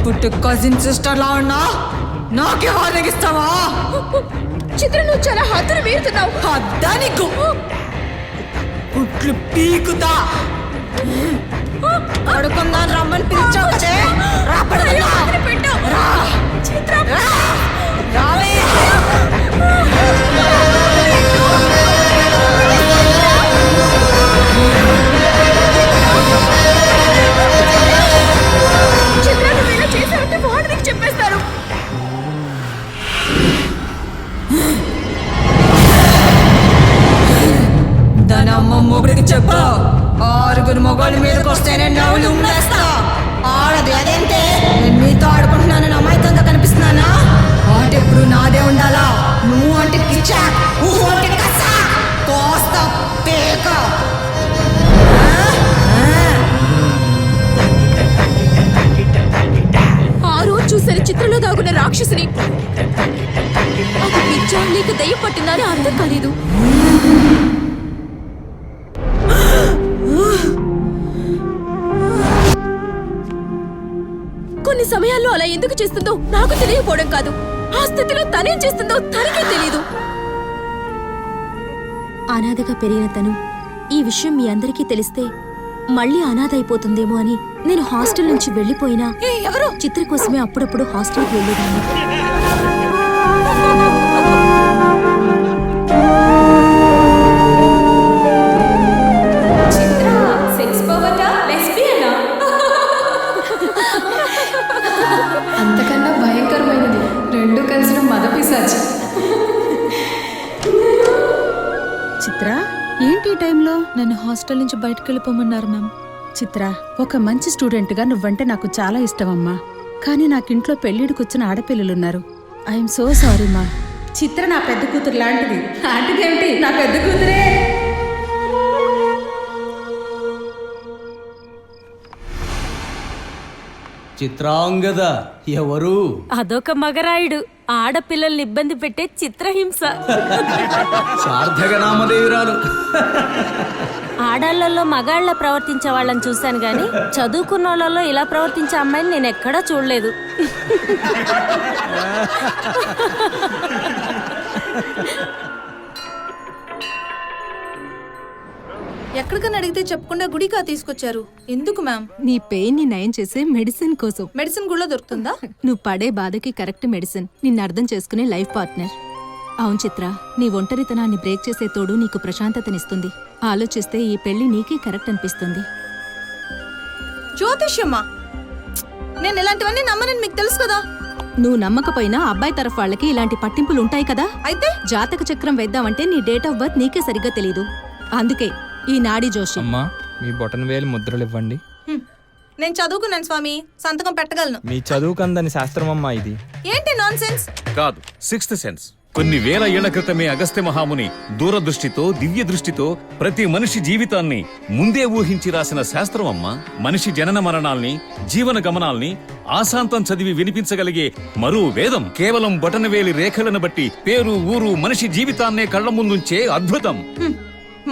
పుట్టి cousin sister లా ఉన్నా నాకే హారగిస్తావా? చిత్ర నువ్వు చాలా హద్దులు మీరుతున్నావు. అద్దా నీకు పుట్లు పీకుతా. పడుకుందాం రమ్మని పిలిచావు కదే, రా పడుకుందాం. రా చిత్ర రావే. చిత్ర నువ్వేలా చేశావంటే వాళ్ళు నీకు చెప్పేస్తారు. దాని అమ్మ మొగుడికి చెప్పు, 6 మొగోళ్ళ మీదకి వస్తేనే నవ్వులు ఉమ్మేస్తా. ఆడది అదేంటే నేను మీతో ఆడుకుంటున్నాను అమాయకంగా కనిపిస్తున్నానా? అంటే ఇప్పుడు నాదే ఉండాలా? నువ్వు అంటే కిచ్చా, నువ్వు అంటే కసా, కోస్తా పేక. ఆ రోజు చూసాను చిత్రంలో దాగున్న రాక్షసిని. అది పిచ్చా లేక దయ్యం పట్టిందని అర్థం కాలేదు. కొన్ని సమయాల్లో అలా ఎందుకు చేస్తుందో నాకు తెలియకపోవడం కాదు, ఆ స్థితిలో తనేం చేస్తుందో తనకే తెలియదు. అనాథగా పెరిగిన తను ఈ విషయం మీ అందరికీ తెలిస్తే మళ్ళీ అనాథ అయిపోతుందేమో అని నేను హాస్టల్ నుంచి వెళ్లిపోయినా ఎవరో చిత్ర కోసమే అప్పుడప్పుడు హాస్టల్కి వెళ్ళేదాన్ని. అంతకన్నా భయంకరమైనది 2 కలిసిన మదపిశాచి. చిత్ర, ఏంటి ఈ టైంలో? నన్ను హాస్టల్ నుంచి బయటకు వెళ్ళిపోమన్నారు మ్యామ్. చిత్ర, ఒక మంచి స్టూడెంట్గా నువ్వంటే నాకు చాలా ఇష్టమమ్మా. కానీ నాకింట్లో పెళ్లిడికొచ్చిన ఆడపిల్లలున్నారు. ఐఎమ్ సో సారీ మా. చిత్ర నా పెద్ద కూతురు లాంటిది. లాంటిదేమిటి, నా పెద్ద కూతురే. చిత్రాంగద ఎవరు? అదొక మగరాయుడు, ఆడపిల్లల్ని ఇబ్బంది పెట్టే చిత్రహింస. సార్థక నామదేవురాలు. ఆడాళ్లలో మగాళ్ళ ప్రవర్తించే వాళ్ళని చూశాను గాని చదువుకున్న వాళ్ళలో ఇలా ప్రవర్తించే అమ్మాయిని నేను ఎక్కడా చూడలేదు. ఎక్కడికని అడిగితే చెప్పకుండా గుడికా తీసుకొచ్చారు. ఎందుకు మ్యామ్? నీ పెయిన్ ని నయం చేసే మెడిసిన్ కోసం. మెడిసిన్ కూడా దొరుకుతుందా? నువ్వు పడే బాధకి కరెక్ట్ మెడిసిన్ నిన్ను అర్థం చేసుకునే లైఫ్ పార్ట్నర్. అవును చిత్ర, నీ ఒంటరితనాన్ని బ్రేక్ చేసే తోడు నీకు ప్రశాంతతనిస్తుంది. ఆలోచిస్తే ఈ పెళ్లి నీకే కరెక్ట్ అనిపిస్తుంది. జ్యోతిష్యమ్మా, నేను ఇలాంటివన్నీ నమ్మనని మీకు తెలుసు కదా. నువ్వు నమ్మకపోయినా అబ్బాయి తరఫు వాళ్ళకి ఇలాంటి పట్టింపులు ఉంటాయి కదా. అయితే జాతక చక్రం వేద్దామంటే నీ డేట్ ఆఫ్ బర్త్ నీకే సరిగ్గా తెలీదు. అందుకే ఈ నాడి జోషి. అమ్మా, మీ బొటన వేలు ముద్రలు ఇవ్వండి. నేను చదువుకున్నాను స్వామి, సంతకం పెట్టగలను. మీ చదువుకందని శాస్త్రం అమ్మా ఇది. ఏంటి నాన్ సెన్స్? కాదు, 6th సెన్స్. కొన్ని వేల ఏళ్ల క్రితమే అగస్త్య మహాముని దూరదృష్టితో, దివ్య దృష్టితో ప్రతి మనిషి జీవితాన్ని ముందే ఊహించి రాసిన శాస్త్రం అమ్మా. మనిషి జనన మరణాల్ని, జీవన గమనాల్ని ఆశాంతం చదివి వినిపించగలిగే మరో వేదం. కేవలం బొటనవేలి రేఖలను బట్టి పేరు, ఊరు, మనిషి జీవితాన్నే కళ్ల ముందుంచే అద్భుతం.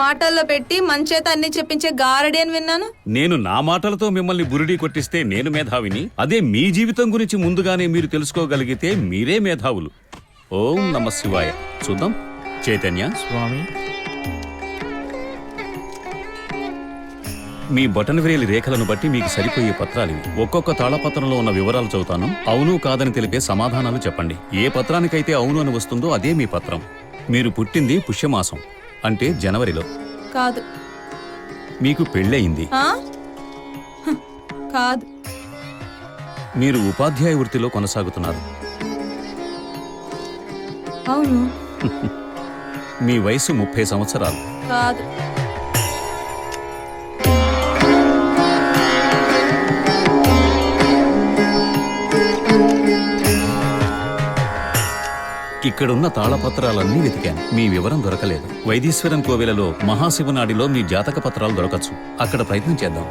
మాటల్లో పెట్టి మంచేత అన్ని చెప్పించే గారడి అని విన్నాను. నేను నా మాటలతో మిమ్మల్ని బురిడి కొట్టిస్తే నేను మేధావిని. అదే మీ జీవితం గురించి ముందుగానే మీరు తెలుసుకోగలిగితే మీరే మేధావులు. ఓం నమ శివాయ. చూద్దాం. చైతన్య స్వామి, మీ బొటనవేలి రేఖలను బట్టి మీకు సరిపోయే పత్రాలివి. ఒక్కొక్క తాళపత్రంలో ఉన్న వివరాలు చదువుతాను. అవును కాదని తెలిపే సమాధానాలు చెప్పండి. ఏ పత్రానికైతే అవును అని వస్తుందో అదే మీ పత్రం. మీరు పుట్టింది పుష్యమాసం, అంటే జనవరిలో. కాదు. మీకు పెళ్ళయింది. కాదు. మీరు ఉపాధ్యాయ వృత్తిలో కొనసాగుతున్నారు. అవును. మీ వయసు 30 సంవత్సరాలు. కాదు. ఇక్కడున్న తాళపత్రాలన్నీ వెతికాను, మీ వివరం దొరకలేదు. వైదీశ్వరం కోవెలలో మహాశివనాడిలో మీ జాతక పత్రాలు దొరకచ్చు. అక్కడ ప్రయత్నం చేద్దాం.